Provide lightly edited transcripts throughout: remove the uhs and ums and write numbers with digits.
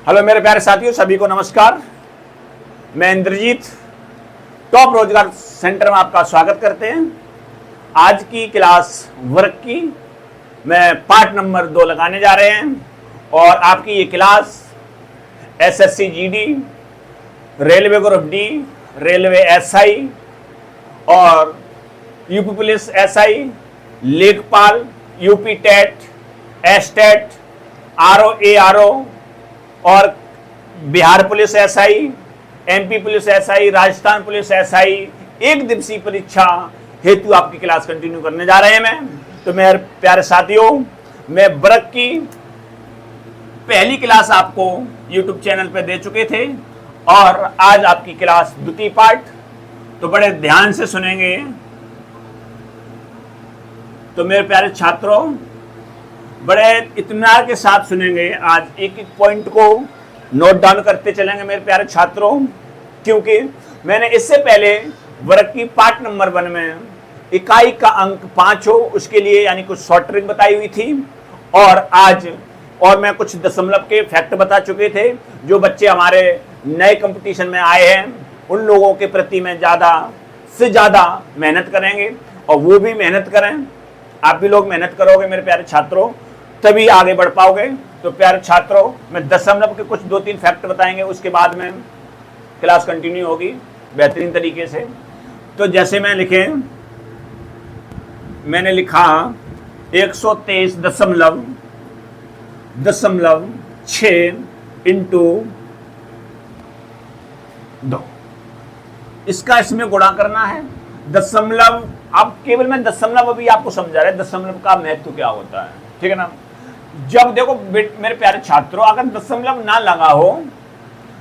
Hello मेरे प्यारे साथियों, सभी को नमस्कार। मैं इंद्रजीत टॉप रोजगार सेंटर में आपका स्वागत करते हैं। आज की क्लास वर्क की मैं पार्ट नंबर 2 लगाने जा रहे हैं और आपकी ये class SSC GD, railway group D, railway SI और यूपी पुलिस एसआई, लेखपाल, UP TET, STET, RO ARO और Bihar police SI, MP police SI, Rajasthan police SI एक दिवसीय परीक्षा हेतु आपकी क्लास कंटिन्यू करने जा रहे हैं। तो मेरे प्यारे साथियों, मैं वर्क की पहली क्लास आपको YouTube चैनल पे दे चुके थे और आज आपकी क्लास द्वितीय पार्ट, तो बड़े ध्यान से सुनेंगे। तो मेरे प्यारे छात्रों, बड़े इत्मीनान के साथ सुनेंगे। आज एक एक पॉइंट को नोट डाउन करते चलेंगे मेरे प्यारे छात्रों, क्योंकि मैंने इससे पहले वर्ग की पार्ट नंबर 1 में इकाई का अंक 5 हो उसके लिए यानी कुछ शॉर्ट ट्रिक बताई हुई थी और मैं कुछ दशमलव के फैक्ट बता चुके थे। जो बच्चे हमारे नए कंपटीशन में आए हैं उन लोगों के प्रति मैं ज़्यादा से ज़्यादा मेहनत करेंगे और वो भी मेहनत करें। आप भी लोग मेहनत करोगे मेरे प्यारे छात्रों, तभी आगे बढ़ पाओगे। तो प्यारे छात्रों, मैं दशमलव के कुछ 2-3 फैक्ट बताएंगे, उसके बाद में क्लास कंटिन्यू होगी बेहतरीन तरीके से। तो जैसे मैंने लिखा 123.6 इंटू 2, इसका इसमें गुणा करना है। दशमलव, अब केवल मैं दशमलव अभी आपको समझा रहा है दशमलव का महत्व क्या होता है, ठीक है ना। जब देखो मेरे प्यारे छात्रों, अगर दशमलव ना लगा हो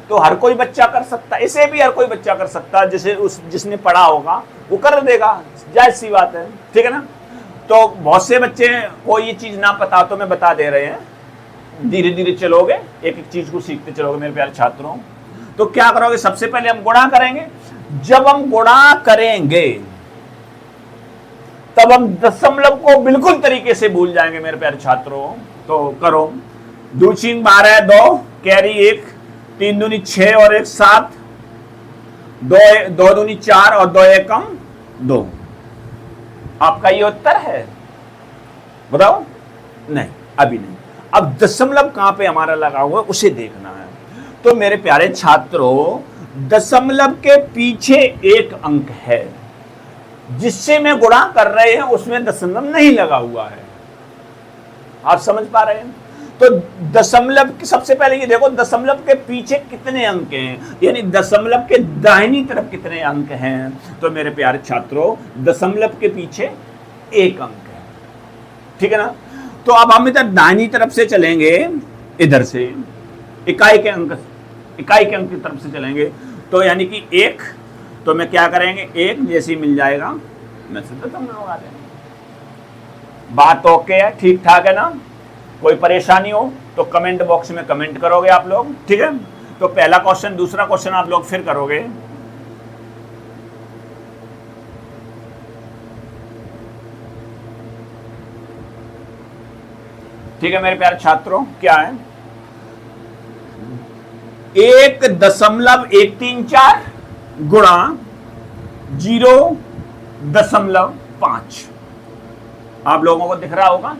तो हर कोई बच्चा कर सकता है, इसे भी हर कोई बच्चा कर सकता है, जिसने पढ़ा होगा वो कर देगा, जायज सी बात है, ठीक है ना। तो बहुत से बच्चे को ये चीज ना पता तो मैं बता दे रहे हैं, धीरे धीरे चलोगे, एक एक चीज को सीखते चलोगे मेरे प्यारे छात्रों। तो क्या करोगे, सबसे पहले हम गुणा करेंगे। जब हम गुणा करेंगे तब हम दशमलव को बिल्कुल तरीके से भूल जाएंगे मेरे प्यारे छात्रों। तो करो, 2 × 12 2, कैरी 1, 3 दूनी 6 और 1 7, 2 दूनी 4 और 2 एकम 2। आपका ये उत्तर है? बताओ। नहीं, अभी नहीं। अब दशमलव कहां पे हमारा लगा हुआ है उसे देखना है। तो मेरे प्यारे छात्रों, दशमलव के पीछे एक अंक है जिससे मैं गुणा कर रहे हैं, उसमें दशमलव नहीं लगा हुआ है। आप समझ पा रहे हैं? तो दशमलव की सबसे पहले ये देखो, दशमलव के पीछे कितने अंक हैं, यानी दशमलव के दाहिनी तरफ कितने अंक हैं। तो मेरे प्यारे छात्रों, दशमलव के पीछे एक अंक है, ठीक है ना। तो अब हम इधर दाहिनी तरफ से चलेंगे, इधर से इकाई के अंक की तरफ से चलेंगे। तो यानी कि 1, तो मैं क्या करेंगे, 1 जैसे ही मिल जाएगा मैं सीधा दशमलव लगा देंगे। बात ओके है, ठीक ठाक है ना। कोई परेशानी हो तो कमेंट बॉक्स में कमेंट करोगे आप लोग, ठीक है। तो पहला क्वेश्चन, दूसरा क्वेश्चन आप लोग फिर करोगे। ठीक है मेरे प्यारे छात्रों, क्या है, 1.134 गुणा 0.5। आप लोगों को दिख रहा होगा,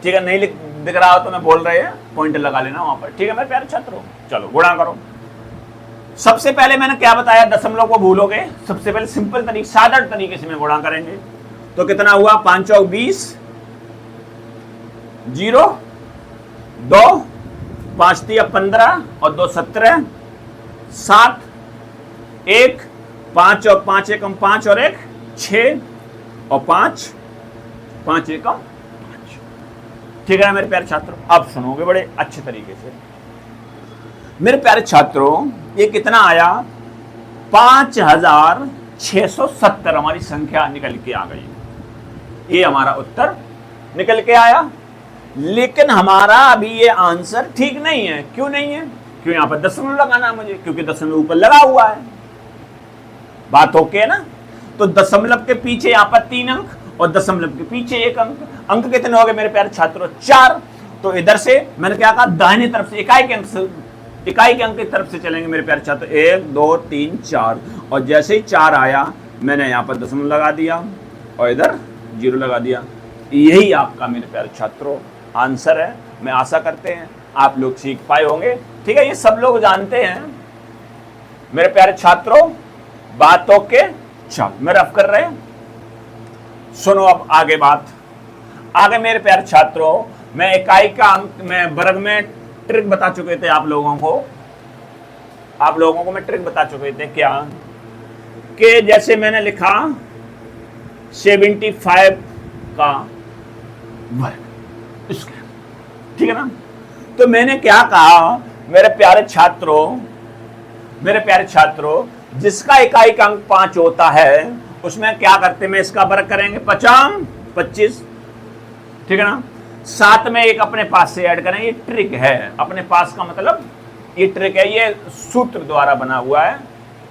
ठीक है। नहीं दिख रहा हो तो मैं बोल रहे हैं, पॉइंट लगा लेना वहां पर, ठीक है मेरे प्यारे छात्रों। चलो गुणा करो। सबसे पहले मैंने क्या बताया, दशमलव को भूलोगे। सबसे पहले सिंपल तरीके, साधारण तरीके से मैं गुणा करेंगे। तो कितना हुआ, 5 × 20, 0, 2, 5 × 15 और 2 17, 7, 1, 5 और 5 एकम 5 और 1 6 और 5 एकम 5, ठीक है ना मेरे प्यारे छात्रों। अब सुनोगे बड़े अच्छे तरीके से मेरे प्यारे छात्रों। ये कितना आया, 5670 हमारी संख्या निकल के आ गई। ये हमारा उत्तर निकल के आया, लेकिन हमारा अभी ये आंसर ठीक नहीं है। क्यों नहीं है? क्यों, यहां पर दशमलव लगाना है मुझे, क्योंकि दशमलव ऊपर लगा हुआ है। बात ओके है ना। तो दशमलव के पीछे यहां पर 3 अंक और दशमलव के पीछे 1 अंक। अंक कितने हो गए मेरे प्यारे छात्रों, 4। तो इधर से मैंने क्या कहा, दाहिनी तरफ से इकाई के अंक की तरफ से चलेंगे मेरे प्यारे छात्र। 1 2 3 4, और जैसे ही 4 आया मैंने यहाँ पर दशमलव लगा दिया और इधर 0 लगा दिया। यही आपका मेरे प्यारे छात्रों आंसर है। मैं आशा करते हैं आप लोग सीख पाए होंगे। ठीक है, ये सब लोग जानते हैं मेरे प्यारे छात्रों बातों के चाल में रफ कर रहे हैं। सुनो अब आगे बात। आगे मेरे प्यारे छात्रों मैं इकाई का अंक मैं वर्ग में ट्रिक बता चुके थे आप लोगों को मैं ट्रिक बता चुके थे क्या, कि जैसे मैंने लिखा 75 का वर्ग इसके, ठीक है ना। तो मैंने क्या कहा मेरे प्यारे छात्रों जिसका इकाई का अंक 5 होता है उसमें क्या करते हैं, इसका वर्ग करेंगे 25, ठीक है ना। साथ में एक अपने पास से ऐड करेंगे। ये ट्रिक है, अपने पास का मतलब ये ट्रिक है, ये सूत्र द्वारा बना हुआ है।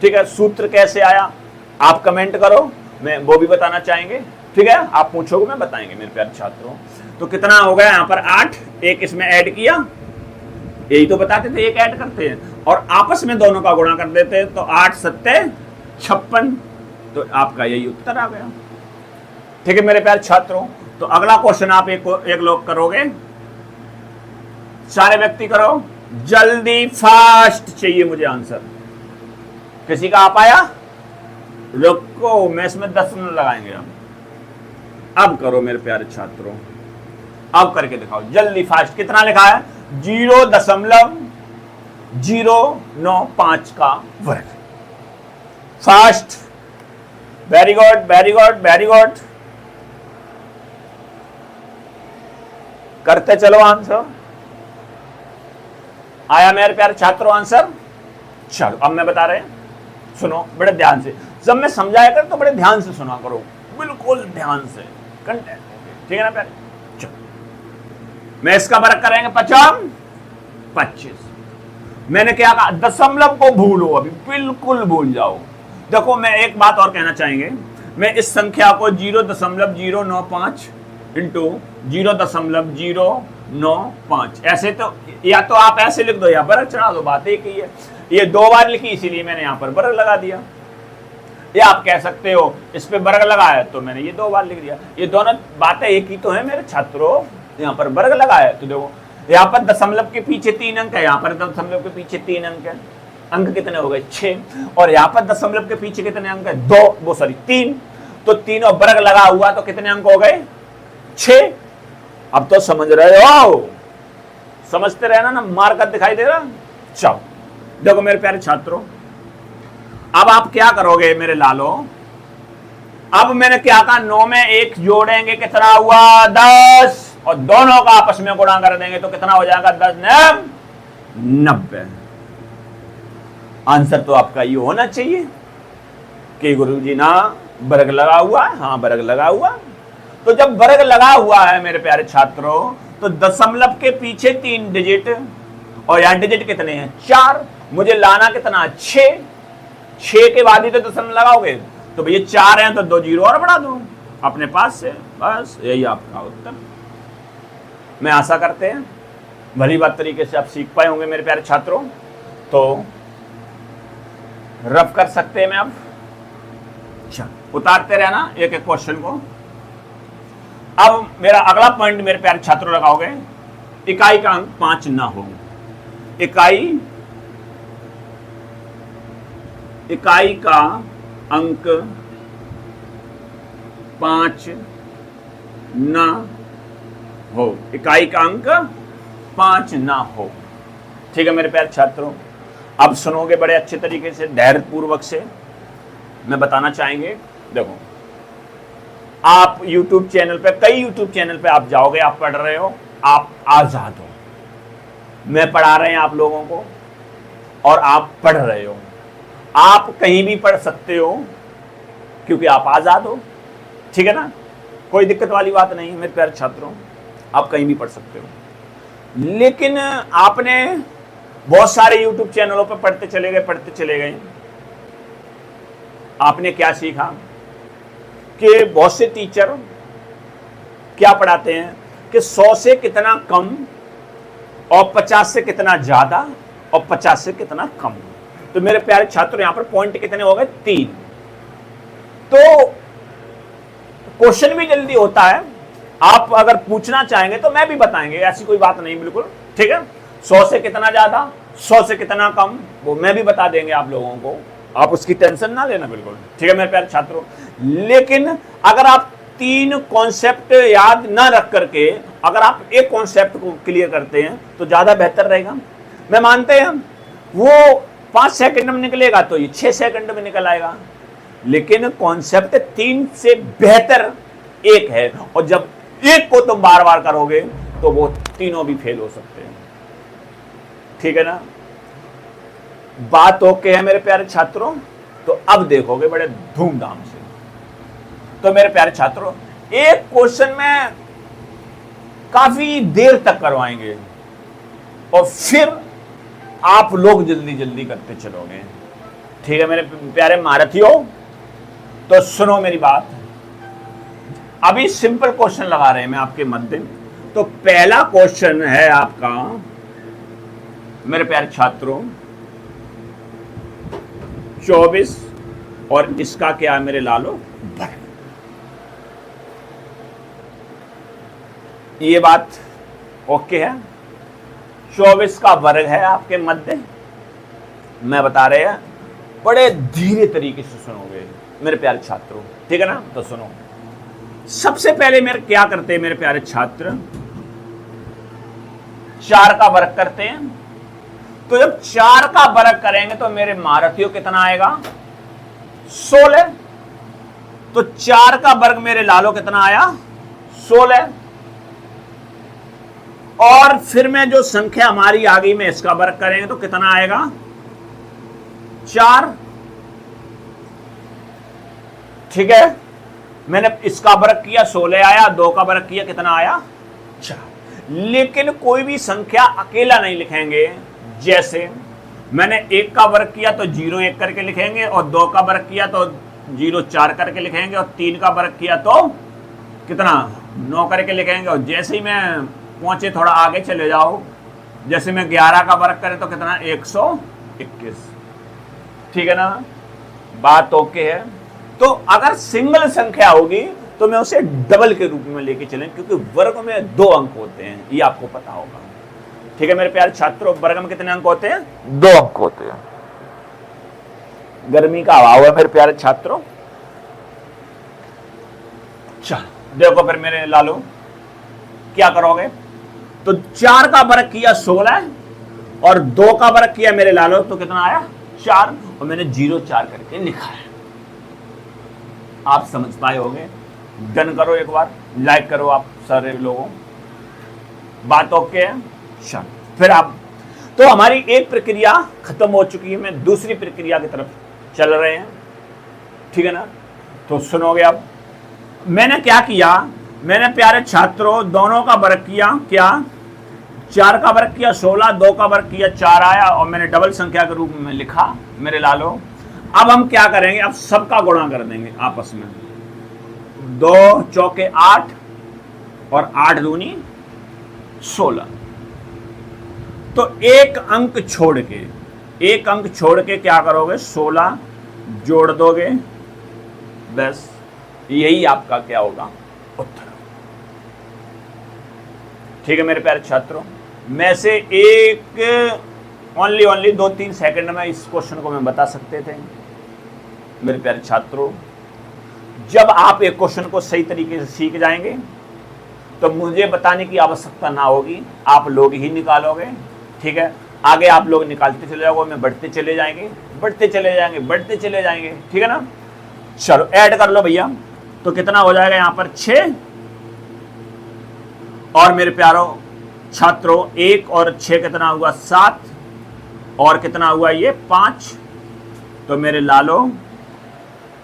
ठीक है, सूत्र कैसे आया आप कमेंट करो, मैं वो भी बताना चाहेंगे। ठीक है, आप पूछोगे मैं बताएंगे मेरे प्यारे छात्रों। तो कितना हो गया यहाँ पर 8, एक इसमें ऐड किया, यही तो बताते थे एक ऐड करते हैं और आपस में दोनों का गुणा कर देते हैं, तो 8 7 56, तो आपका यही उत्तर आ गया। ठीक है मेरे प्यारे छात्रों, तो अगला क्वेश्चन आप एक लोग करोगे, सारे व्यक्ति करो जल्दी, फास्ट चाहिए मुझे आंसर। किसी का आप आया, रुको मैं इसमें 10 मिनट लगाएंगे हम। अब करो मेरे प्यारे छात्रों, अब करके दिखाओ जल्दी फास्ट। कितना लिखा है 0.095 का वर्ग। Fast, very good very good very good, करते चलो आंसर। आया मेरे प्यारे छात्रों आंसर? चलो अब मैं बता रहे हैं, सुनो बड़े ध्यान से। जब मैं समझाया कर तो बड़े ध्यान से सुना करो, बिल्कुल ध्यान से, कंटेंट, ठीक है ना प्यारे। चलो मैं इसका वर्ग करेंगे 25। मैंने क्या कहा, दशमलव को भूलो, अभी बिल्कुल भूल जाओ। देखो मैं एक बात और कहना चाहेंगे, मैं इस संख्या को 0.095 इंटू 0.095 ऐसे, तो या तो आप ऐसे लिख दो या वर्ग चढ़ा दो, बात एक ही है। ये 2 बार लिखी इसीलिए मैंने यहाँ पर वर्ग लगा दिया। या आप कह सकते हो इस पे वर्ग लगाया तो मैंने ये 2 बार लिख दिया। ये दोनों बातें एक ही तो है मेरे छात्रों। यहाँ पर वर्ग लगाया तो देखो यहाँ पर दशमलव के पीछे 3 अंक है, यहाँ पर दशमलव के पीछे 3 अंक है। अंक कितने हो गए 6, और यहाँ पर दशमलव के पीछे कितने अंक है 3। तो तीनों वर्ग लगा हुआ तो कितने अंक हो गए 6। अब तो समझ रहे हो, समझते रहना ना, मार्कर दिखाई दे रहा। चलो देखो मेरे प्यारे छात्रों, अब आप क्या करोगे मेरे लालो, अब मैंने क्या कहा 9 में 1 जोड़ेंगे, कितना हुआ 10, और दोनों का आपस में गुणा कर देंगे तो कितना हो जाएगा 10 9 90। आंसर तो आपका ये होना चाहिए कि गुरुजी ना वर्ग लगा हुआ है, हाँ वर्ग लगा हुआ। तो जब वर्ग लगा हुआ है मेरे प्यारे छात्रों, तो दशमलव के पीछे 3 डिजिट, और यहाँ डिजिट कितने हैं 4, मुझे लाना कितना 6 के बाद ही तो दशमलव लगाओगे, तो भैया 4 हैं तो 2 0 और बढ़ा दो अपने पास से, बस यही आपका उत्तर। मैं आशा करते हैं भली बात तरीके से आप सीख पाए होंगे मेरे प्यारे छात्रों। तो रफ कर सकते हैं मैं अब, उतारते रहना एक एक क्वेश्चन को। अब मेरा अगला पॉइंट मेरे प्यारे छात्रों लगाओगे, इकाई का अंक 5 ना हो। इकाई का अंक 5 ना हो, इकाई का अंक 5 ना हो। ठीक है मेरे प्यारे छात्रों, अब सुनोगे बड़े अच्छे तरीके से, धैर्य पूर्वक से मैं बताना चाहेंगे। देखो आप YouTube चैनल पे, कई YouTube चैनल पे आप जाओगे, आप पढ़ रहे हो, आप आजाद हो, मैं पढ़ा रहे हैं आप लोगों को और आप पढ़ रहे हो। आप कहीं भी पढ़ सकते हो क्योंकि आप आजाद हो, ठीक है ना, कोई दिक्कत वाली बात नहीं है मेरे प्यारे छात्रों, आप कहीं भी पढ़ सकते हो। लेकिन आपने बहुत सारे YouTube चैनलों पर पढ़ते चले गए, आपने क्या सीखा कि बहुत से टीचर क्या पढ़ाते हैं कि 100 से कितना कम और 50 से कितना ज्यादा और 50 से कितना कम। तो मेरे प्यारे छात्रों यहां पर पॉइंट कितने हो गए? 3। तो क्वेश्चन भी जल्दी होता है, आप अगर पूछना चाहेंगे तो मैं भी बताएंगे, ऐसी कोई बात नहीं, बिल्कुल ठीक है। 100 से कितना ज्यादा, 100 से कितना कम, वो मैं भी बता देंगे आप लोगों को, आप उसकी टेंशन ना लेना, बिल्कुल ठीक है मेरे प्यारे छात्रों। लेकिन अगर आप 3 कॉन्सेप्ट याद ना रख करके अगर आप एक कॉन्सेप्ट को क्लियर करते हैं तो ज्यादा बेहतर रहेगा। मैं मानते हैं वो 5 सेकंड में निकलेगा तो ये 6 सेकंड में निकल आएगा, लेकिन कॉन्सेप्ट 3 से बेहतर एक है, और जब एक को तुम बार बार करोगे तो वो तीनों भी फेल हो सकते हैं, ठीक है ना। बात ओके है मेरे प्यारे छात्रों? तो अब देखोगे बड़े धूमधाम से। तो मेरे प्यारे छात्रों एक क्वेश्चन में काफी देर तक करवाएंगे और फिर आप लोग जल्दी जल्दी करते चलोगे, ठीक है मेरे प्यारे महारथियों। तो सुनो मेरी बात, अभी सिंपल क्वेश्चन लगा रहे हैं मैं आपके मध्य। तो पहला क्वेश्चन है आपका मेरे प्यारे छात्रों 24 और इसका क्या है मेरे लालो? वर्ग। ये बात ओके है? 24 का वर्ग है आपके मध्य, मैं बता रहे हैं, बड़े धीरे तरीके से सुनोगे मेरे प्यारे छात्रों, ठीक है ना। तो सुनो, सबसे पहले मेरे क्या करते हैं मेरे प्यारे छात्र, 4 का वर्ग करते हैं। तो जब 4 का वर्ग करेंगे तो मेरे महारथियों कितना आएगा? 16। तो 4 का वर्ग मेरे लालो कितना आया? 16। और फिर मैं जो संख्या हमारी आ गई में इसका वर्ग करेंगे तो कितना आएगा? 4, ठीक है। मैंने इसका वर्ग किया 16 आया, 2 का वर्ग किया कितना आया? 4। लेकिन कोई भी संख्या अकेला नहीं लिखेंगे, जैसे मैंने 1 का वर्ग किया तो 0 1 करके लिखेंगे, और 2 का वर्ग किया तो 0 4 करके लिखेंगे, और 3 का वर्ग किया तो कितना 9 करके लिखेंगे। और जैसे ही मैं पहुंचे थोड़ा आगे चले जाओ, जैसे मैं 11 का वर्ग करें तो कितना 121, ठीक है ना। बात ओके है? तो अगर सिंगल संख्या होगी तो मैं उसे डबल के रूप में लेके चलें, क्योंकि वर्ग में 2 अंक होते हैं, ये आपको पता होगा, ठीक है मेरे प्यारे छात्रों। वर्ग में कितने अंक होते हैं? 2 अंक होते हैं। गर्मी का अभाव है मेरे प्यारे छात्रों। चल देखो फिर मेरे लालो क्या करोगे। तो 4 का वर्ग किया 16 और 2 का वर्ग किया मेरे लालो तो कितना आया? 4, और मैंने 0 4 करके लिखा है। आप समझ पाए होंगे? डन करो एक बार, लाइक करो आप सारे लोगों। बात ओके है? चल फिर आप, तो हमारी एक प्रक्रिया खत्म हो चुकी है, मैं दूसरी प्रक्रिया की तरफ चल रहे हैं, ठीक है ना। तो सुनोगे अब मैंने क्या किया। मैंने प्यारे छात्रों दोनों का वर्ग किया, क्या 4 का वर्ग किया 16, 2 का वर्ग किया 4 आया, और मैंने डबल संख्या के रूप में लिखा मेरे लालो। अब हम क्या करेंगे, अब सबका गुणा कर देंगे आपस में। 2 चौके 8 और 8 दूनी 16। तो एक अंक छोड़ के क्या करोगे? 16 जोड़ दोगे, बस यही आपका क्या होगा? उत्तर। ठीक है मेरे प्यारे छात्रों, में से एक ओनली 2-3 सेकंड में इस क्वेश्चन को मैं बता सकते थे मेरे प्यारे छात्रों। जब आप एक क्वेश्चन को सही तरीके से सीख जाएंगे तो मुझे बताने की आवश्यकता ना होगी, आप लोग ही निकालोगे, ठीक है। आगे आप लोग निकालते चले जाओगे, मैं बढ़ते चले जाएंगे, ठीक है ना। चलो ऐड कर लो भैया, तो कितना हो जाएगा यहां पर? 6। और मेरे प्यारों छात्रों 1 और 6 कितना हुआ? 7, और कितना हुआ ये? 5। तो मेरे लालो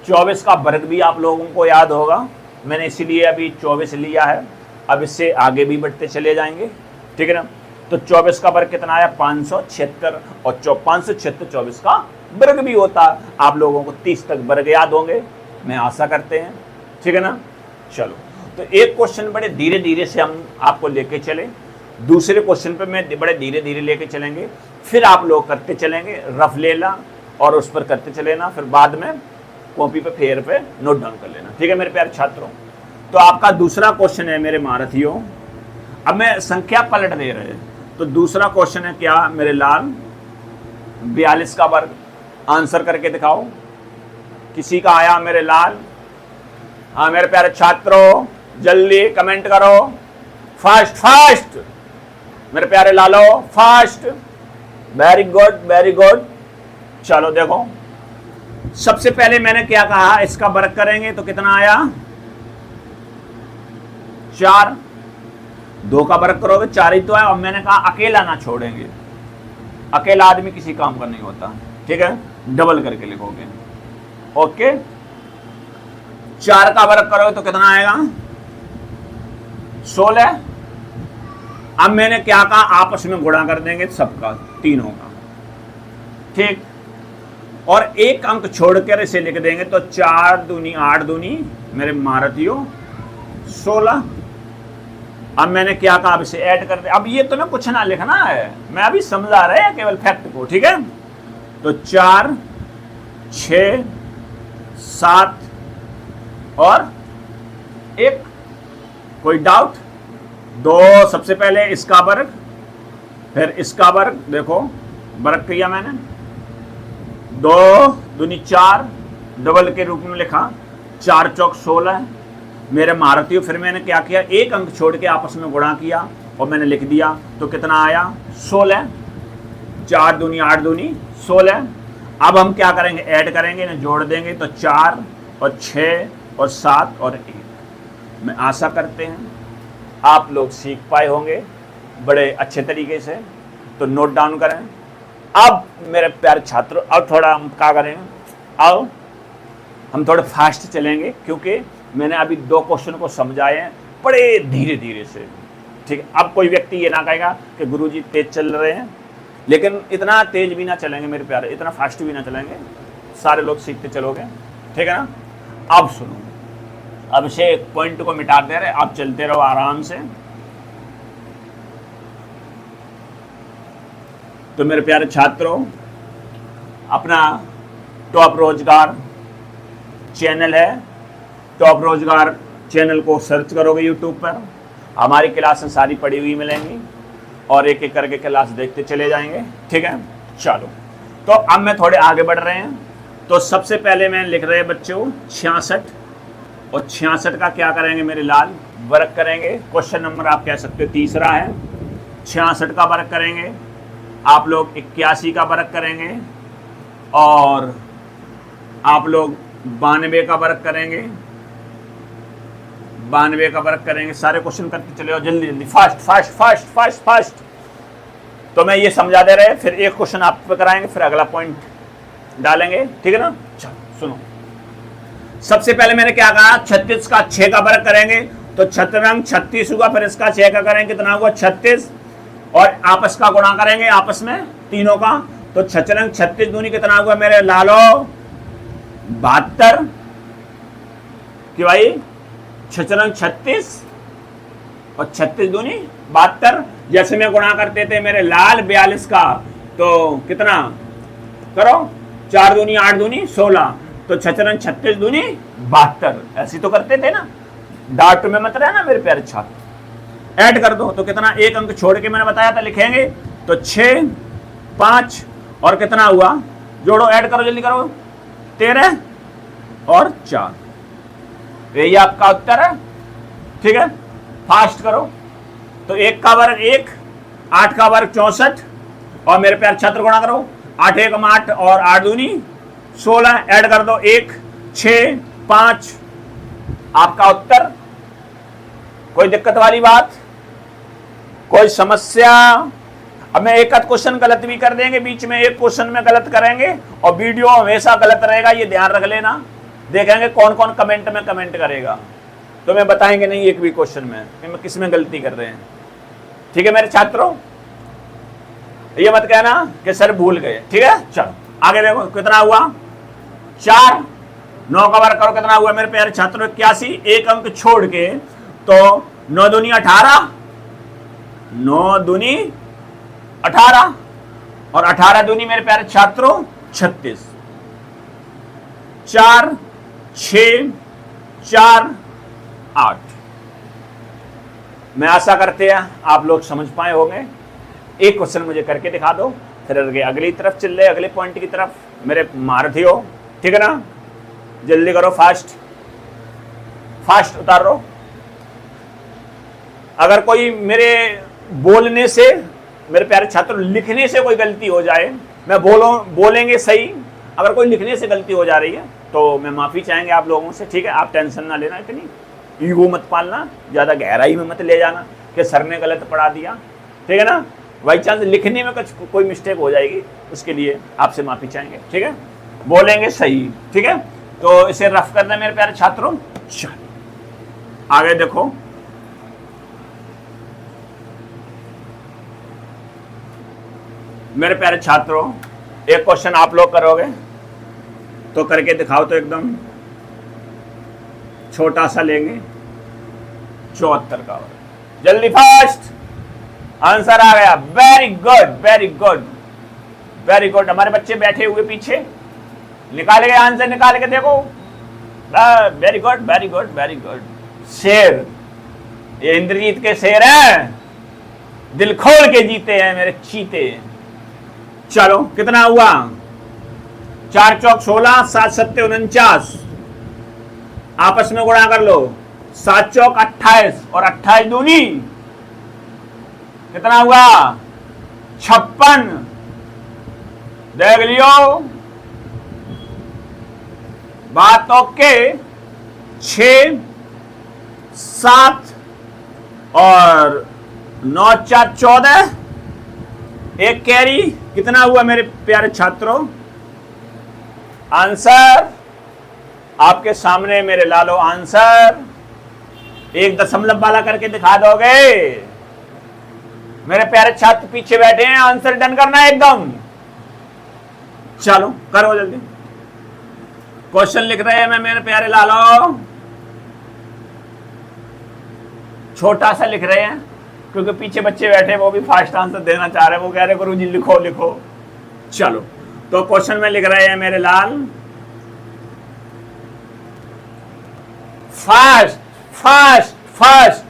24 का वर्ग भी आप लोगों को याद होगा, मैंने इसीलिए अभी 24 लिया है। अब इससे आगे भी बढ़ते चले जाएंगे, ठीक है ना। तो 24 का वर्ग कितना आया? 576, और 576 24 का वर्ग भी होता है। आप लोगों को 30 तक वर्ग याद होंगे, मैं आशा करते हैं, ठीक है ना। चलो तो एक क्वेश्चन बड़े धीरे धीरे से हम आपको लेके चले, दूसरे क्वेश्चन पे मैं बड़े धीरे धीरे लेके चलेंगे, फिर आप लोग करते चलेंगे, रफ ले ला और उस पर करते चले ना, फिर बाद में कॉपी पे फेयर पे नोट डाउन कर लेना। ठीक है मेरे प्यारे छात्रों, तो आपका दूसरा क्वेश्चन है मेरे महारथियों, अब मैं संख्या पलट दे रहे हैं, तो दूसरा क्वेश्चन है क्या मेरे लाल, 42 का वर्ग। आंसर करके दिखाओ, किसी का आया मेरे लाल? हाँ मेरे प्यारे छात्रों जल्दी कमेंट करो, फास्ट फास्ट मेरे प्यारे लालो, fast, very good very good. चलो देखो, सबसे पहले मैंने क्या कहा, इसका वर्ग करेंगे तो कितना आया 4, 2 का वर्ग करोगे 4 ही तो है, और मैंने कहा अकेला ना छोड़ेंगे, अकेला आदमी किसी काम का नहीं होता। ठीक है, डबल करके लिखोगे, ओके। 4 का वर्ग करोगे तो कितना आएगा 16। अब मैंने क्या कहा, आपस में गुणा कर देंगे सबका, तीनों का, ठीक, और एक अंक छोड़कर इसे लिख देंगे, तो 4 दूनी 8 दूनी मेरे महारथियों 16। अब मैंने क्या कहा, अब इसे ऐड कर दे। अब ये तुम्हें कुछ ना लिखना है, मैं अभी समझा रहे हैं केवल फैक्ट को। ठीक है, तो 4 6 7 और 1, कोई डाउट? 2 सबसे पहले इसका वर्ग, फिर इसका वर्ग, देखो वर्ग किया मैंने, 2 दूनी 4 डबल के रूप में लिखा, 4 चौक 16 मेरे महारथियों। फिर मैंने क्या किया, एक अंक छोड़ के आपस में गुणा किया और मैंने लिख दिया, तो कितना आया 16। 4 दूनी 8 दूनी 16। अब हम क्या करेंगे, ऐड करेंगे ना, जोड़ देंगे, तो 4 और 6 और 7 और 1। मैं आशा करते हैं आप लोग सीख पाए होंगे बड़े अच्छे तरीके से, तो नोट डाउन करें। अब मेरे प्यारे छात्रों, अब थोड़ा हम क्या करें, आओ हम थोड़े फास्ट चलेंगे, क्योंकि मैंने अभी 2 क्वेश्चन को समझाए हैं बड़े धीरे धीरे से। ठीक है, अब कोई व्यक्ति ये ना कहेगा कि गुरुजी तेज चल रहे हैं, लेकिन इतना तेज भी ना चलेंगे मेरे प्यारे, इतना फास्ट भी ना चलेंगे, सारे लोग सीखते चलोगे। ठीक है ना, अब सुनो, अब से पॉइंट को मिटा दे रहे, आप चलते रहो आराम से। तो मेरे प्यारे छात्रों, अपना टॉप रोजगार चैनल है, टॉप रोजगार चैनल को सर्च करोगे यूट्यूब पर, हमारी क्लासें सारी पड़ी हुई मिलेंगी और एक एक करके क्लास देखते चले जाएंगे। ठीक है, चलो तो अब मैं थोड़े आगे बढ़ रहे हैं। तो सबसे पहले मैं लिख रहे हैं बच्चों 66, और 66 का क्या करेंगे मेरे लाल, वर्ग करेंगे। क्वेश्चन नंबर आप कह सकते हो तीसरा है, 66 का वर्ग करेंगे, आप लोग 81 का वर्ग करेंगे, और आप लोग 92 का वर्ग करेंगे, 92 का वर्ग करेंगे। सारे क्वेश्चन करते चले जाओ जल्दी जल्दी, fast fast fast fast fast. तो मैं ये समझा दे रहे, फिर एक क्वेश्चन आप पे कराएंगे, फिर अगला पॉइंट डालेंगे। ठीक है ना, चलो सुनो, सबसे पहले मैंने क्या कहा, 36 का 6 का वर्ग करेंगे, तो 6 36 हुआ, फिर इसका 6 का करेंगे, कितना हुआ 36, और आपस का गुणा करेंगे, आपस में तीनों का, तो 6 36 दूनी कितना हुआ मेरे लालो 72, कि भाई 6 36 और 36 दूनी 72। जैसे में गुणा करते थे मेरे लाल 42 का, तो कितना करो, 4 दूनी 8 दूनी 16, तो 6 36 दूनी 72, ऐसी तो करते थे ना, डाट में मत रहना मेरे प्यारे छात्र। ऐड कर दो, तो कितना, एक अंक छोड़ के मैंने बताया था लिखेंगे, तो 6 5 और कितना हुआ, जोड़ो ऐड करो जल्दी करो, 13 और 4, यही आपका उत्तर है। ठीक है, फास्ट करो, तो 1 का वर्ग 1, 8 का वर्ग 64, और मेरे प्यारे छात्र गुणा करो, 8 1 8 और 8 दूनी 16, ऐड कर दो 1 6 5, आपका उत्तर। कोई दिक्कत वाली बात, कोई समस्या? अब मैं एक आध क्वेश्चन गलत भी कर देंगे, बीच में एक क्वेश्चन में गलत करेंगे, और वीडियो हमेशा गलत रहेगा, ये ध्यान रख लेना। देखेंगे कौन कौन कमेंट में कमेंट करेगा, तो मैं बताएंगे नहीं एक भी क्वेश्चन में कि मैं किस में गलती कर रहे हैं। ठीक है मेरे छात्रों, ये मत कहना कि सर भूल गए। ठीक है, चलो आगे देखो, कितना हुआ 4, 9 का वर्ग करो, कितना हुआ मेरे प्यारे छात्रों 81, एक अंक छोड़ के, तो 9 दूनी 18, 9 दूनी 18 और 18 दूनी मेरे प्यारे छात्रों 36। 4 6 4 8। मैं आशा करते हैं आप लोग समझ पाए होंगे। एक क्वेश्चन मुझे करके दिखा दो, फिर अगली तरफ चल रहे, अगले पॉइंट की तरफ मेरे महारथी हो, ठीक है ना। जल्दी करो, फास्ट फास्ट उतार लो। अगर कोई मेरे बोलने से, मेरे प्यारे छात्र लिखने से कोई गलती हो जाए, मैं बोलेंगे सही, अगर कोई लिखने से गलती हो जा रही है तो मैं माफ़ी चाहेंगे आप लोगों से, ठीक है। आप टेंशन ना लेना, इतनी ईगो मत पालना, ज़्यादा गहराई में मत ले जाना कि सर ने गलत पढ़ा दिया, ठीक है ना। बाई चांस लिखने में कुछ कोई मिस्टेक हो जाएगी, उसके लिए आपसे माफ़ी चाहेंगे, ठीक है। बोलेंगे सही, ठीक है। तो इसे रफ करना मेरे प्यारे छात्रों। चल आगे देखो, मेरे प्यारे छात्रों एक क्वेश्चन आप लोग करोगे तो करके दिखाओ तो एकदम छोटा सा लेंगे, 74 का। जल्दी फास्ट, आंसर आ गया। Very good very good very good. हमारे बच्चे बैठे हुए पीछे निकाल गए, आंसर निकाल के देखो। Very good very good very good. शेर, ये इंद्रजीत के शेर हैं, दिल खोल के जीते हैं मेरे चीते। चलो कितना हुआ? 4 चौक 16, 7 सत्ते 49, आपस में गुणा कर लो। 7 चौक 28 और 28 दूनी कितना हुआ? 56। देख लियो, बात ओके। 6 7 और 9 4 14, एक कैरी कितना हुआ मेरे प्यारे छात्रों? आंसर आपके सामने मेरे लालो, आंसर 1 दशमलव वाला करके दिखा दोगे? मेरे प्यारे छात्र पीछे बैठे हैं, आंसर डन करना है एकदम। चलो करो जल्दी, क्वेश्चन लिख रहे हैं मैं मेरे प्यारे लालो, छोटा सा लिख रहे हैं क्योंकि पीछे बच्चे बैठे, वो भी फास्ट आंसर देना चाह रहे हैं। वो कह रहे गुरु जी लिखो लिखो। चलो तो क्वेश्चन में लिख रहे हैं मेरे लाल, fast fast fast.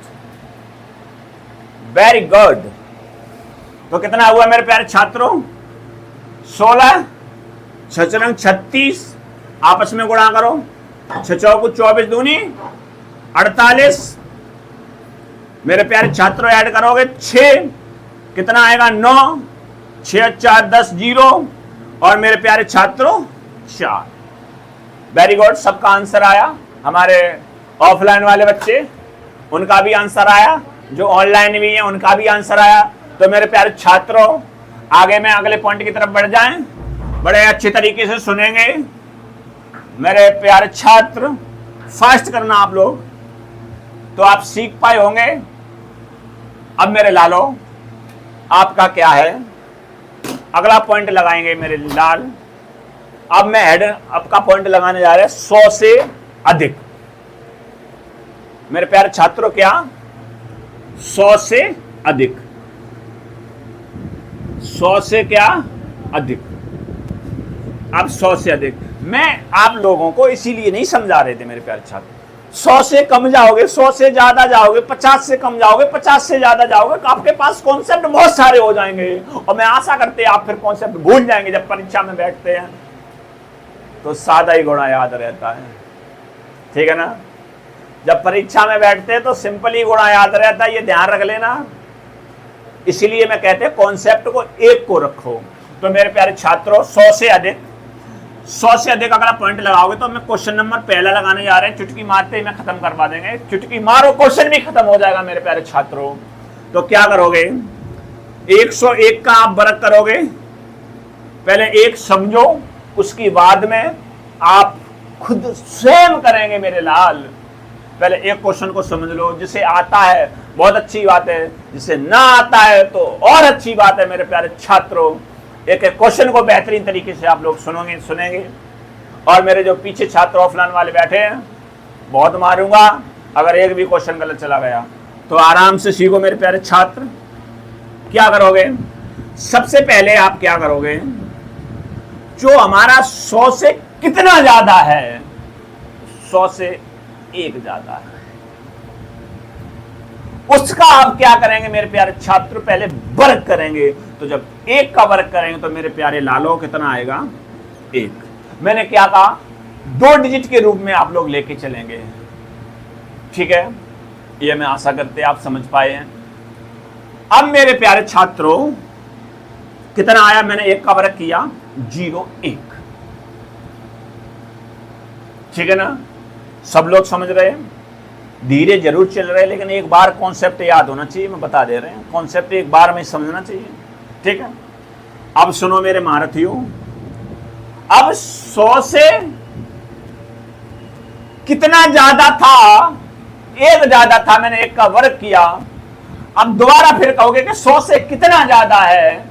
Very good. तो कितना हुआ मेरे प्यारे छात्रों? 16 6 36, आपस में गुणा करो। 6 चौक 24 दूनी 48। मेरे प्यारे छात्रों ऐड करोगे 6, कितना आएगा? 9। 6 4 10 0 और मेरे प्यारे छात्रों 4। वेरी गुड, सबका आंसर आया। हमारे ऑफलाइन वाले बच्चे, उनका भी आंसर आया, जो ऑनलाइन भी हैं उनका भी आंसर आया। तो मेरे प्यारे छात्रों आगे में अगले पॉइंट की तरफ बढ़ जाएं, बड़े अच्छे तरीके से सुनेंगे मेरे प्यारे छात्र। फास्ट करना आप लोग, तो आप सीख पाए होंगे। अब मेरे लालो आपका क्या है? अगला पॉइंट लगाएंगे मेरे लाल। अब मैं हेड आपका पॉइंट लगाने जा रहे हैं 100 से अधिक। मेरे प्यारे छात्रों क्या? 100 से अधिक। 100 से क्या? अधिक। अब 100 से अधिक मैं आप लोगों को इसीलिए नहीं समझा रहे थे मेरे प्यारे छात्र। 100 से कम जाओगे, 100 से ज्यादा जाओगे, 50 से कम जाओगे, 50 से ज्यादा जाओगे, तो आपके पास कॉन्सेप्ट बहुत सारे हो जाएंगे। और मैं आशा करते हैं आप फिर कॉन्सेप्ट भूल जाएंगे। जब परीक्षा में बैठते हैं तो सादा ही गुणा याद रहता है, ठीक है ना। जब परीक्षा में बैठते हैं तो सिंपल ही गुणा याद रहता है, ये ध्यान रख लेना। इसीलिए मैं कहते हैं कॉन्सेप्ट को एक को रखो। तो मेरे प्यारे छात्रों 100 से अधिक, 100 से अधिक अगर आप पॉइंट लगाओगे तो मैं क्वेश्चन नंबर पहला लगाने जा रहे हैं। चुटकी मारते ही मैं खत्म करवा देंगे। चुटकी मारो, क्वेश्चन भी खत्म हो जाएगा मेरे प्यारे छात्रों। तो क्या करोगे? 101 का आप वर्ग करोगे। पहले एक समझो, उसकी बाद में आप खुद स्वयं करेंगे मेरे लाल। पहले एक क्वेश्चन को समझ लो, जिसे आता है बहुत अच्छी बात है, जिसे ना आता है तो और अच्छी बात है मेरे प्यारे छात्रों। एक एक क्वेश्चन को बेहतरीन तरीके से आप लोग सुनेंगे। और मेरे जो पीछे छात्र ऑफलाइन वाले बैठे हैं, बहुत मारूंगा अगर एक भी क्वेश्चन गलत चला गया। तो आराम से सीखो मेरे प्यारे छात्र, क्या करोगे? सबसे पहले आप क्या करोगे, जो हमारा 100 से कितना ज्यादा है, 100 से 1 ज्यादा है, उसका आप क्या करेंगे मेरे प्यारे छात्र? पहले वर्ग करेंगे। तो जब 1 का वर्ग करेंगे तो मेरे प्यारे लालो कितना आएगा? 1। मैंने क्या कहा? 2 डिजिट के रूप में आप लोग लेके चलेंगे, ठीक है? ये मैं आशा करते आप समझ पाए हैं। अब मेरे प्यारे छात्रों कितना आया? मैंने 1 का वर्ग किया 0 1, ठीक है ना? सब लोग समझ रहे हैं? धीरे जरूर चल रहे हैं, लेकिन एक बार कॉन्सेप्ट याद होना चाहिए। मैं बता दे रहे हैं, कॉन्सेप्ट एक बार में समझना चाहिए, ठीक है? अब सुनो मेरे महारथियों, अब 100 से कितना ज्यादा था? 1 ज्यादा था, मैंने 1 का वर्ग किया। अब दोबारा फिर कहोगे कि 100 से कितना ज्यादा है?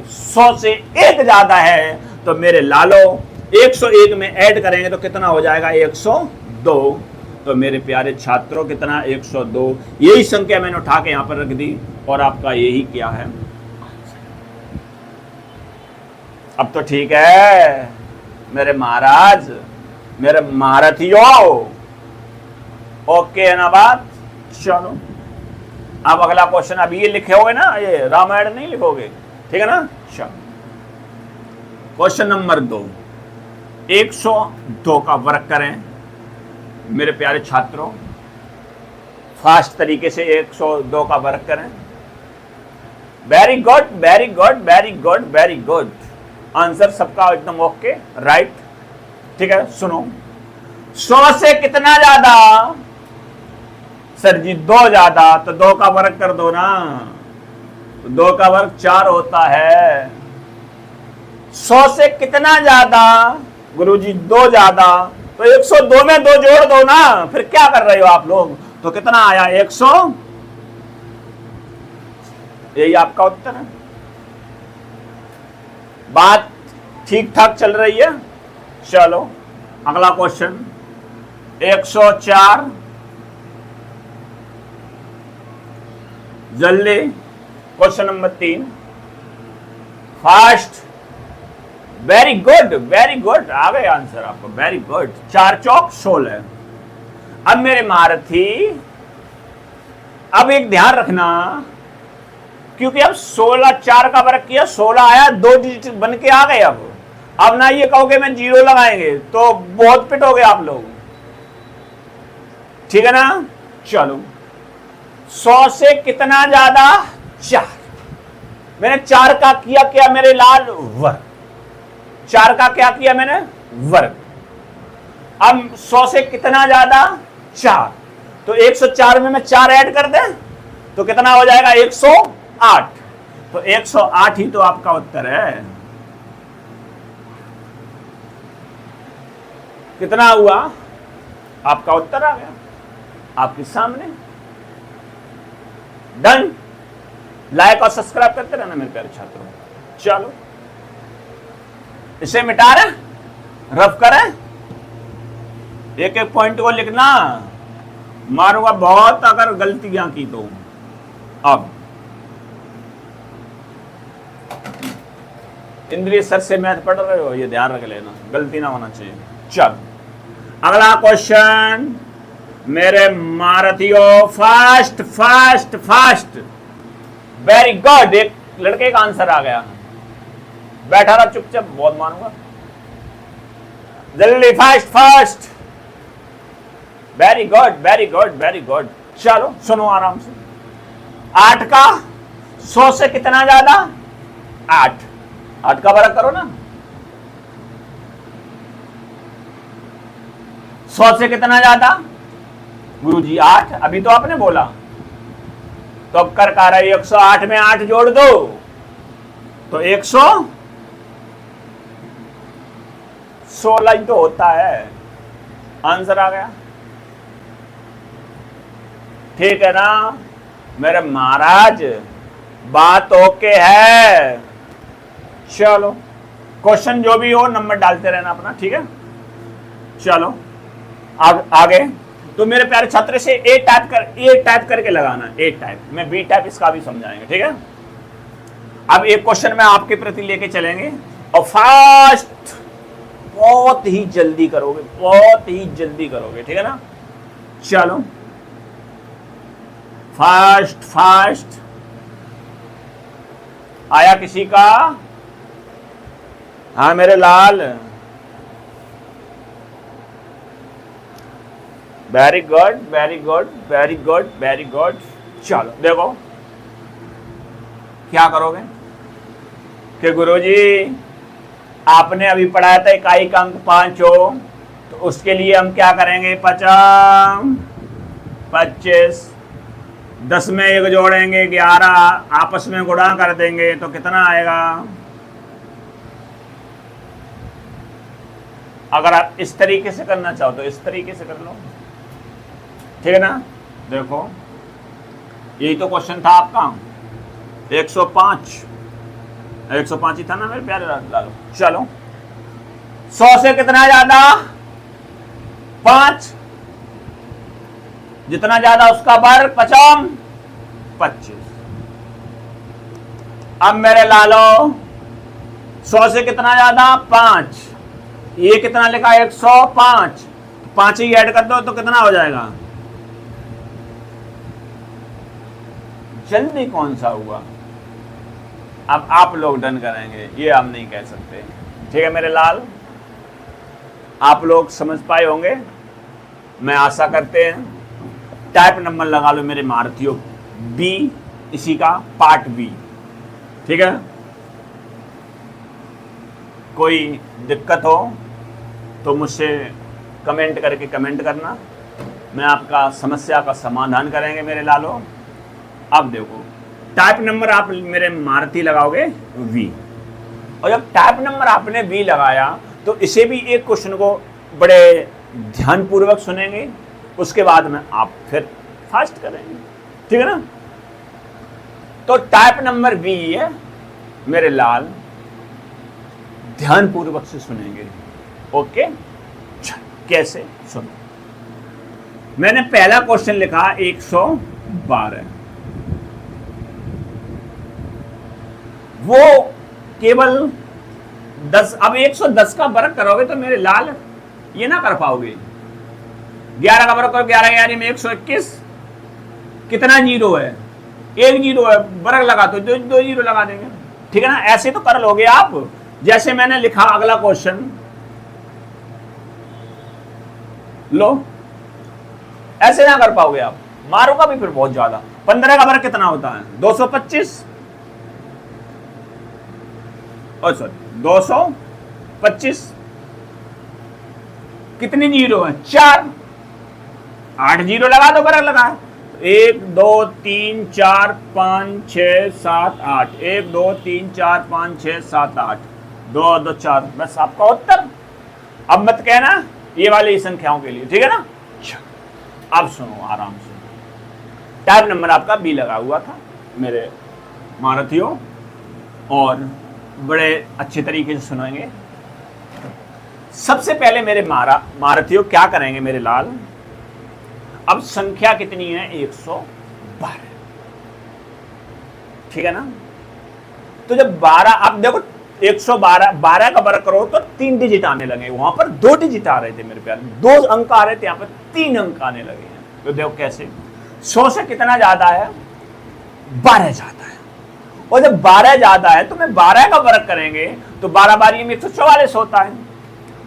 100 से 1 ज्यादा है। तो मेरे लालो 101 में ऐड करेंगे तो कितना हो जाएगा? 102। तो मेरे प्यारे छात्रों कितना? 102। यही संख्या मैंने उठा के यहां पर रख दी और आपका यही क्या है? अब तो ठीक है मेरे महाराज, मेरे महारथियों, ओके है ना बात? चलो अब अगला क्वेश्चन, अब ये लिखे होगे ना, ये रामायण नहीं लिखोगे, ठीक है ना? चलो क्वेश्चन नंबर 2, 102 का वर्ग करें मेरे प्यारे छात्रों। फास्ट तरीके से 102 का वर्ग करें। Very good, very good, very good, very good. Answer सबका एकदम ओके, राइट, ठीक है? सुनो, 100 से कितना ज्यादा? सर जी 2 ज्यादा, तो 2 का वर्ग कर दो ना। 2 का वर्ग 4 होता है। 100 से कितना ज्यादा? गुरुजी 2 ज्यादा, तो 102 में 2 जोड़ दो ना। फिर क्या कर रहे हो आप लोग? तो कितना आया? 100। यही आपका उत्तर है। बात ठीक ठाक चल रही है? चलो अगला क्वेश्चन, 104। जल्दी, question number 3, fast. Very good, very good, आ गए आंसर आपको, वेरी गुड। 4 चौक 16। अब मेरे महारथी, अब एक ध्यान रखना, क्योंकि अब 16, 4 का वर्ग किया, 16 आया, 2 डिजिट बन के आ गए। अब ना ये कहोगे मैं 0 लगाएंगे तो बहुत पिटोगे आप लोग, ठीक है ना? चलो 100 से कितना ज्यादा? 4। मैंने 4 का किया क्या मेरे लाल? वर्ग। 4 का क्या किया मैंने? वर्ग। अब 100 से कितना ज्यादा? 4। तो 104 में मैं 4 ऐड कर दे तो कितना हो जाएगा? 108। तो 108 ही तो आपका उत्तर है। कितना हुआ? आपका उत्तर आ गया आपके सामने। डन। लाइक और सब्सक्राइब करते रहना मेरे प्यारे छात्रों। चलो इसे मिटा रहे, रफ करें, एक एक पॉइंट को लिखना, मारूंगा बहुत अगर गलतियां की तो। अब इंद्रिय सर से मैथ पढ़ रहे हो, ये ध्यान रख लेना, गलती ना होना चाहिए। चल अगला क्वेश्चन मेरे महारथियों, fast fast fast. Very good, एक लड़के का आंसर आ गया। बैठा रहा चुपचाप, बहुत मारूंगा, जल्दी fast fast. Very good, very good, very good. चलो सुनो आराम से। 8 का 100 से कितना ज्यादा? 8। 8 का वर्ग करो ना। 100 से कितना ज्यादा? गुरुजी 8। अभी तो आपने बोला, तो अब कर रहा है 108 में 8 जोड़ दो तो 116 ही तो होता है। आंसर आ गया, ठीक है ना मेरे महाराज? बात ओके है। चलो क्वेश्चन जो भी हो नंबर डालते रहना अपना, ठीक है? चलो आगे। तो मेरे प्यारे छात्र से ए टाइप करके लगाना, ए टाइप में बी टाइप इसका भी समझाएंगे, ठीक है? अब एक क्वेश्चन में आपके प्रति लेके चलेंगे और फास्ट, बहुत ही जल्दी करोगे, बहुत ही जल्दी करोगे, ठीक है ना। चलो फास्ट फास्ट, आया किसी का? हाँ मेरे लाल, very good very good very good very good. चलो देखो क्या करोगे कि गुरुजी आपने अभी पढ़ाया था इकाई का अंक 5 हो, तो उसके लिए हम क्या करेंगे? 50 25, 10 में 1 जोड़ेंगे 11, आपस में गुणा कर देंगे तो कितना आएगा? अगर आप इस तरीके से करना चाहो तो इस तरीके से कर लो, ठीक है ना। देखो यही तो क्वेश्चन था आपका, 105 ही था ना मेरे प्यारे लालो। चलो 100 से कितना ज्यादा? 5, जितना ज्यादा उसका वर्ग 50 25। अब मेरे लालो 100 से कितना ज्यादा? 5, ये कितना लिखा? 105, 5 ही ऐड कर दो तो कितना हो जाएगा? जल्दी कौन सा हुआ? अब आप लोग डन करेंगे, ये हम नहीं कह सकते, ठीक है मेरे लाल। आप लोग समझ पाए होंगे, मैं आशा करते हैं। टाइप नंबर लगा लो मेरे महारथियों, बी, इसी का पार्ट बी, ठीक है। कोई दिक्कत हो तो मुझसे कमेंट करके कमेंट करना, मैं आपका समस्या का समाधान करेंगे मेरे लालो। अब देखो टाइप नंबर आप मेरे महारथी लगाओगे वी, और जब टाइप नंबर आपने वी लगाया तो इसे भी एक क्वेश्चन को बड़े ध्यानपूर्वक सुनेंगे, उसके बाद में आप फिर फास्ट करेंगे, ठीक है ना। तो टाइप नंबर बी है मेरे लाल, ध्यानपूर्वक से सुनेंगे, ओके। कैसे? सुनो, मैंने पहला क्वेश्चन लिखा 112, वो केवल 10। अब 110 का वर्ग करोगे तो मेरे लाल ये ना कर पाओगे। 11 का वर्ग करो, 11 11 में 121, कितना जीरो है? 1 जीरो है, वर्ग लगा तो 2 जीरो लगा देंगे, ठीक है ना। ऐसे तो कर लोगे आप, जैसे मैंने लिखा अगला क्वेश्चन लो, ऐसे ना कर पाओगे आप, मारोगा भी फिर बहुत ज्यादा। 15 का वर्ग कितना होता है? 225, और सॉरी 225, कितने जीरो है? 4, 8 जीरो लगा दो, वर्ग लगा। 1 2 3 4 5 6 7 8, 1 2 3 4 5 6 7 8, 2 2 4, बस आपका उत्तर। अब मत कहना ये वाली संख्याओं के लिए, ठीक है ना। अब सुनो आराम से, टाइप नंबर आपका बी लगा हुआ था मेरे महारथियों, और बड़े अच्छे तरीके से सुनेंगे। सबसे पहले मेरे महारथियों क्या करेंगे मेरे लाल? अब संख्या कितनी है? 112, ठीक है ना। तो जब 12, अब देखो 112, 12 का वर्ग करो तो 3 डिजिट आने लगे, वहां पर 2 डिजिट आ रहे थे मेरे प्यारे, 2 अंक आ रहे थे, यहाँ पर 3 अंक आने लगे हैं। तो देखो कैसे, 100 से कितना ज्यादा है? 12 ज्यादा है, और जब 12 ज्यादा है तो मैं 12 का वर्ग करेंगे तो 12 बारी में 144 होता है,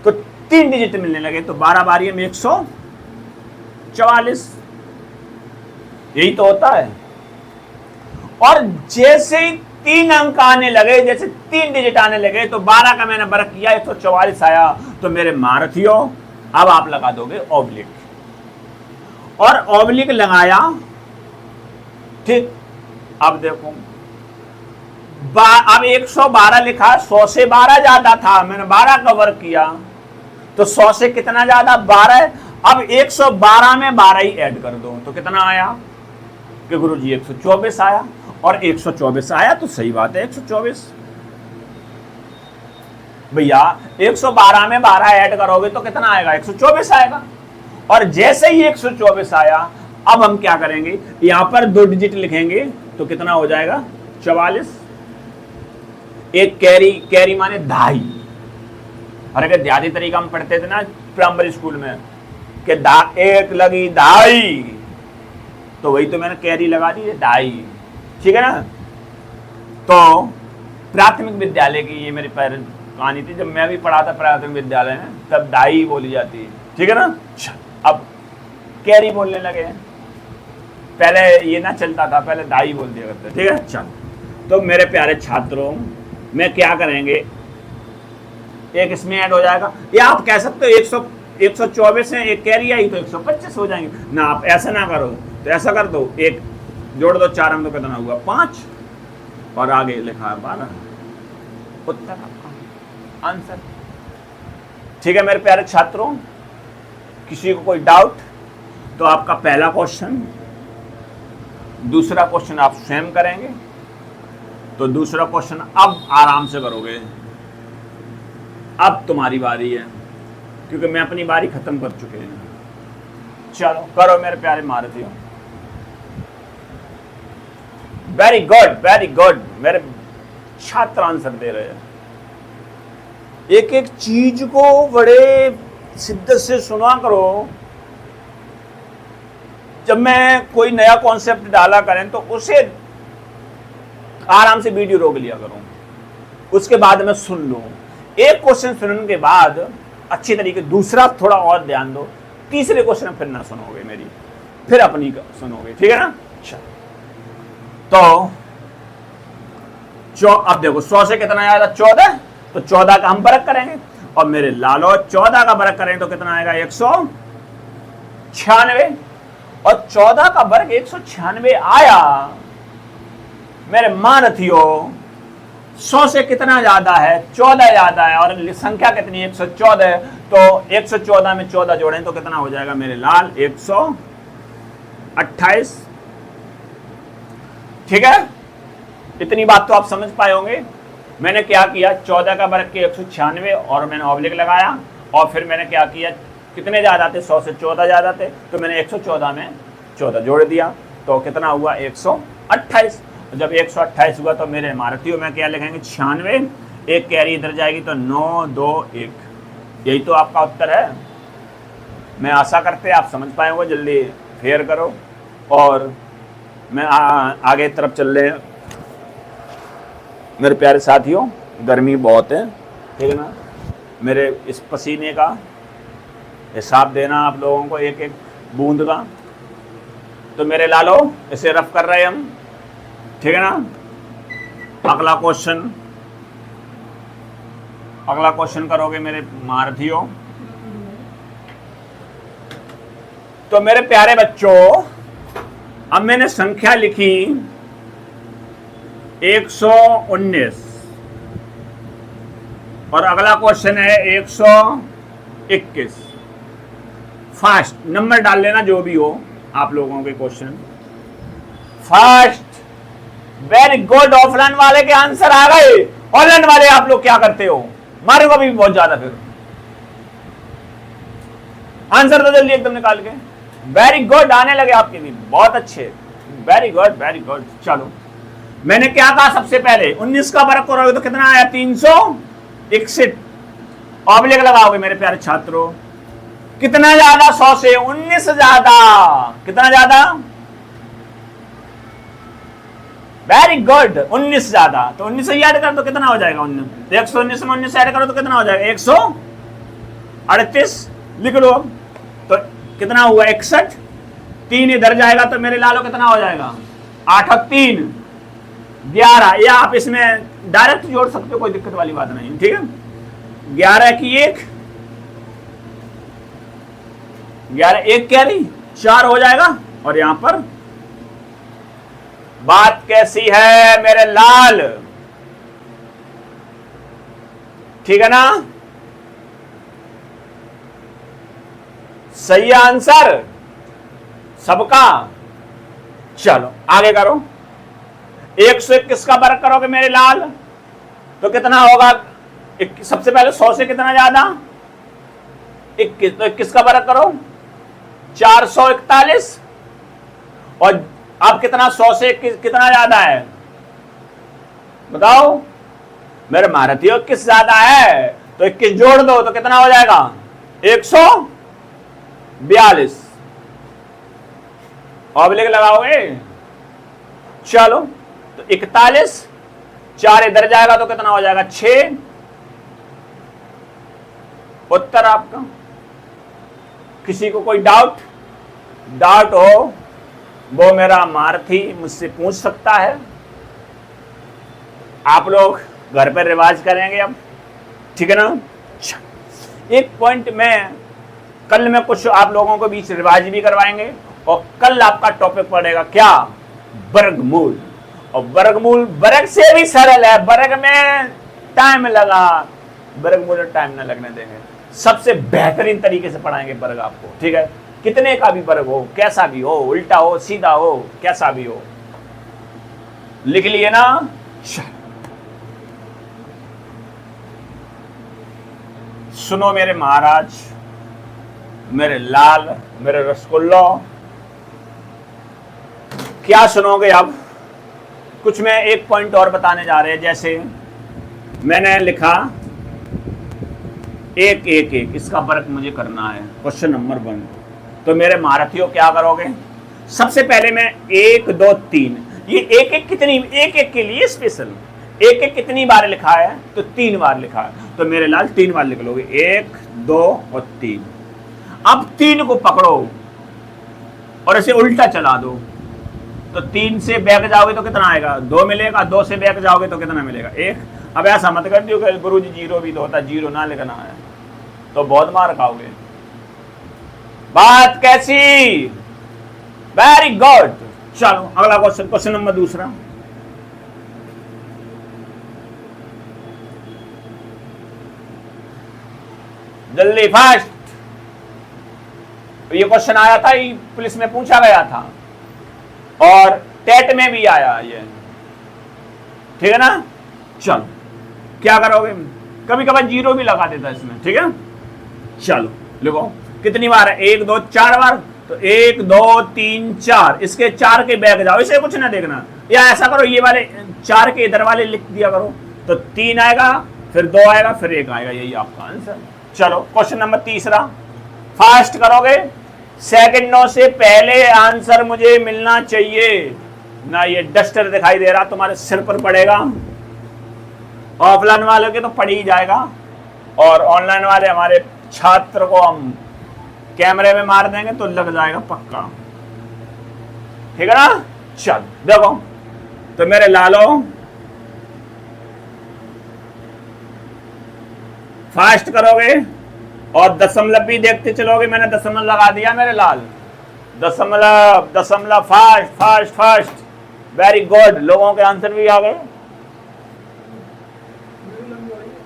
तो 3 डिजिट मिलने लगे, तो 12 बारी में 144, यही तो होता है। और जैसे ही 3 अंक आने लगे, जैसे 3 डिजिट आने लगे, तो 12 का मैंने वर्ग किया 144 आया। तो मेरे महारथियों अब आप लगा दोगे ऑब्लिक, और ऑब्लिक लगाया, ठीक। अब देखो अब 112 लिखा, 100 से 12 ज्यादा था, मैंने 12 का वर्ग किया, तो 100 से कितना ज्यादा? 12। अब 112 में 12 ही ऐड कर दो तो कितना आया? कि गुरुजी 124 आया, और 124 आया तो सही बात है 124 भैया। 112 में 12 ऐड करोगे तो कितना आएगा? 124 आएगा। और जैसे ही 124 आया, अब हम क्या करेंगे? यहां पर 2 डिजिट लिखेंगे तो कितना हो जाएगा? 44। एक कैरी, कैरी माने ढाई। और अगर देहाती तरीका हम पढ़ते थे ना प्राइमरी स्कूल में कि एक लगी ढाई, तो वही तो मैंने कैरी लगा दी है, ढाई। ठीक है ना। तो प्राथमिक विद्यालय की ये मेरी कहानी थी। जब मैं भी पढ़ा था प्राथमिक विद्यालय में, तब ढाई बोली जाती है। ठीक है ना। अब कैरी बोलने लगे हैं, पहले ये ना चलता था, पहले ढाई बोल दिया करते। ठीक है। चल, तो मेरे प्यारे छात्रों, मैं क्या करेंगे, एक इसमें ऐड हो जाएगा, या आप कह सकते हो 124 है, एक कैरी आई तो 125 हो जाएंगे ना। आप ऐसा ना करो तो ऐसा कर दो, एक जोड़ दो, 4 अंक तो कितना हुआ 5, और आगे लिखा है 12। उत्तर आपका आंसर। ठीक है मेरे प्यारे छात्रों, किसी को कोई डाउट तो आपका पहला क्वेश्चन, दूसरा क्वेश्चन आप स्वयं करेंगे। तो दूसरा क्वेश्चन अब आराम से करोगे, अब तुम्हारी बारी है, क्योंकि मैं अपनी बारी खत्म कर चुके हैं। चलो करो मेरे प्यारे महारथियों। Very good, very good. मेरे छात्र आंसर दे रहे हैं। एक एक चीज को बड़े शिद्दत से सुना करो। जब मैं कोई नया कॉन्सेप्ट डाला करें तो उसे आराम से वीडियो रोक लिया करूं, उसके बाद मैं सुन लूं। एक क्वेश्चन सुनने के बाद अच्छी तरीके, दूसरा थोड़ा और ध्यान दो, तीसरे क्वेश्चन फिर ना सुनोगे मेरी, फिर अपनी सुनोगे। ठीक है ना। तो अब देखो 100 से कितना आएगा 14, तो 14 का हम वर्ग करेंगे, और मेरे लालो 14 का वर्ग करेंगे तो कितना आएगा 196, और 14 का वर्ग 196 आया। मेरे महारथियों, 100 से कितना ज्यादा है 14 ज्यादा है, और संख्या कितनी 114, तो 114 में 14 जोड़ें तो कितना हो जाएगा मेरे लाल 128। ठीक है, इतनी बात तो आप समझ पाए होंगे। मैंने क्या किया, 14 का वर्ग के 196 और मैंने ऑब्लिक लगाया, और फिर मैंने क्या किया, कितने ज्यादा थे 100 से 14 ज्यादा थे, तो मैंने 114 में 14 जोड़ दिया, तो कितना हुआ 128। जब 128 हुआ तो मेरे महारथियों में क्या लिखेंगे 96, एक कैरी इधर जाएगी तो 9 2 1। यही तो आपका उत्तर है। मैं आशा करते आप समझ पाए होंगे। जल्दी फेयर करो, और मैं आगे तरफ चल रहे हैं मेरे प्यारे साथियों। गर्मी बहुत है, ठीक है ना। मेरे इस पसीने का हिसाब देना आप लोगों को, एक एक बूंद का। तो मेरे लालो इसे रफ कर रहे हैं हम, ठीक है ना। अगला क्वेश्चन करोगे मेरे महारथियों। तो मेरे प्यारे बच्चों, अब मैंने संख्या लिखी 119, और अगला क्वेश्चन है 121। फास्ट नंबर डाल लेना जो भी हो आप लोगों के question. Fast, very good. Offline वाले के आंसर आ गए। ऑनलाइन वाले आप लोग क्या करते हो, मारूंगा भी बहुत ज्यादा फिर। आंसर तो जल्दी एकदम निकाल के। वेरी गुड, आने लगे आपके भी, बहुत अच्छे, वेरी गुड वेरी गुड। चलो, मैंने क्या कहा सबसे पहले, 19 का वर्ग करोगे तो कितना आया 361। ऑब्लिक लगाओगे मेरे प्यारे छात्रों, कितना ज्यादा 100 से 19 ज्यादा, कितना ज्यादा, वेरी गुड 19 ज्यादा। तो 19 से ऐड कर दो कितना हो जाएगा 19, 119 में 19 ऐड करो तो कितना हो जाएगा 138। लिख लो। तो कितना हुआ 61, 3 इधर जाएगा तो मेरे लालो कितना हो जाएगा 8 और 3 11, या आप इसमें डायरेक्ट जोड़ सकते हो, कोई दिक्कत वाली बात नहीं। ठीक है, 11 की 1, 11 1 कैरी 4 हो जाएगा। और यहां पर बात कैसी है मेरे लाल, ठीक है ना। सही आंसर सबका। चलो आगे करो। 121 का वर्ग करोगे मेरे लाल तो कितना होगा, सबसे पहले 100 से कितना ज्यादा 21, तो 21 का वर्ग करो 441। और अब कितना 100 से कितना ज्यादा है बताओ, मेरे महारथियों 21 ज्यादा है, तो 21 जोड़ दो तो कितना हो जाएगा 142। ऑब्लिक लगाओगे, चलो तो 41, 4 इधर जाएगा तो कितना हो जाएगा 6। उत्तर आपका। किसी को कोई डाउट हो वो मेरा महारथी मुझसे पूछ सकता है। आप लोग घर पर रिवाज करेंगे अब, ठीक है ना। एक पॉइंट में कल में कुछ आप लोगों को बीच रिवाज भी करवाएंगे, और कल आपका टॉपिक पड़ेगा क्या, वर्गमूल। और वर्गमूल वर्ग से भी सरल है, वर्ग में टाइम लगा, वर्गमूल में टाइम ना लगने देंगे, सबसे बेहतरीन तरीके से पढ़ाएंगे वर्ग आपको, ठीक है। कितने का भी वर्ग हो, कैसा भी हो, उल्टा हो सीधा हो, कैसा भी हो, लिख लिए ना। सुनो मेरे महाराज, मेरे लाल, मेरे रसगुल्लो, क्या सुनोगे अब। कुछ मैं एक पॉइंट और बताने जा रहे हैं। जैसे मैंने लिखा 1 1 1, इसका वर्ग मुझे करना है, क्वेश्चन नंबर 1। तो मेरे महारथियों क्या करोगे, सबसे पहले मैं 1 2 3, ये 1 1 कितनी, 1 1 के लिए स्पेशल 1 1 कितनी बार लिखा है, तो 3 बार लिखा है। तो मेरे लाल 3 बार लिख लोगे, 1 2 और 3। अब 3 को पकड़ो और इसे उल्टा चला दो, तो 3 से बैक जाओगे तो कितना आएगा 2 मिलेगा, 2 से बैक जाओगे तो कितना मिलेगा 1। अब ऐसा मत कर दियो कि गुरु जी 0 भी तो होता, 0 ना लिखना है तो बहुत मार खाओगे। बात कैसी, वेरी गुड। चलो अगला क्वेश्चन, क्वेश्चन नंबर 2। जल्दी फास्ट। ये क्वेश्चन आया था, ये पुलिस में पूछा गया था और टेट में भी आया ये, ठीक है ना। चलो क्या करोगे, कभी कभार 0 भी लगा देता इसमें, ठीक है। चलो लिखो कितनी बार है, 1 2 4 बार, तो 1 2 3 4, इसके 4 के बैक जाओ, इसे कुछ ना देखना, या ऐसा करो ये वाले 4 के इधर वाले लिख दिया करो, तो 3 आएगा, फिर 2 आएगा, फिर 1 आएगा, यही आपका आंसर। चलो क्वेश्चन नंबर 3, फास्ट करोगे, सेकंडों से पहले आंसर मुझे मिलना चाहिए ना। ये डस्टर दिखाई दे रहा तुम्हारे सिर पर पड़ेगा, ऑफलाइन वालों के तो पड़ ही जाएगा, और ऑनलाइन वाले हमारे छात्र को हम कैमरे में मार देंगे तो लग जाएगा पक्का, ठीक है ना। चल देखो, तो मेरे लालो फास्ट करोगे और दशमलव भी देखते चलोगे। मैंने दशमलव लगा दिया मेरे लाल, दशमलव दशमलव, fast fast fast, very good. लोगों के आंसर भी आ गए,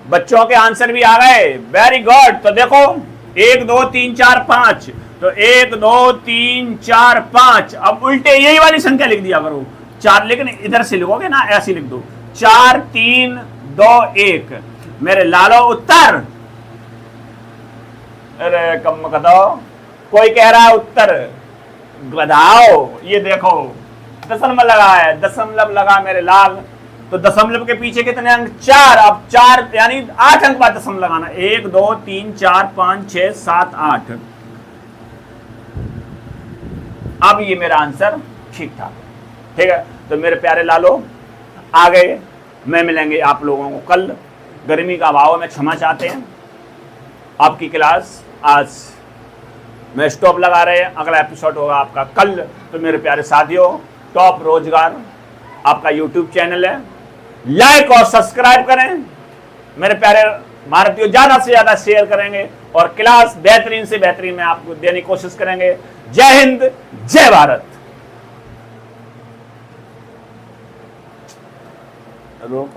बच्चों के आंसर भी आ गए, वेरी गुड। तो देखो 1 2 3 4 5, तो 1 2 3 4 5। अब उल्टे यही वाली संख्या लिख दिया करो, 4, लेकिन इधर से लिखोगे ना, ऐसे लिख दो 4 3 2 1। मेरे लालो उत्तर, अरे कम बताओ, कोई कह रहा है उत्तर गधाओ। ये देखो दशमलव लगा है, दशमलव लगा मेरे लाल, तो दशमलव के पीछे कितने अंक 4। अब 4 यानी 8 अंक बाद दशमलव लगाना, 1 2 3 4 5 6 7 8। अब ये मेरा आंसर ठीक ठाक, ठीक है। तो मेरे प्यारे लालो, आगे मैं मिलेंगे आप लोगों को कल। गर्मी का अभाव में क्षमा चाहते हैं, आपकी क्लास आज मैं स्टॉप लगा रहे हैं, अगला एपिसोड होगा आपका कल। तो मेरे प्यारे साथियों, टॉप रोजगार आपका यूट्यूब चैनल है, लाइक और सब्सक्राइब करें। मेरे प्यारे भारतीयों, ज्यादा से ज्यादा शेयर करेंगे और क्लास बेहतरीन से बेहतरीन में आपको देने की कोशिश करेंगे। जय हिंद, जय भारत।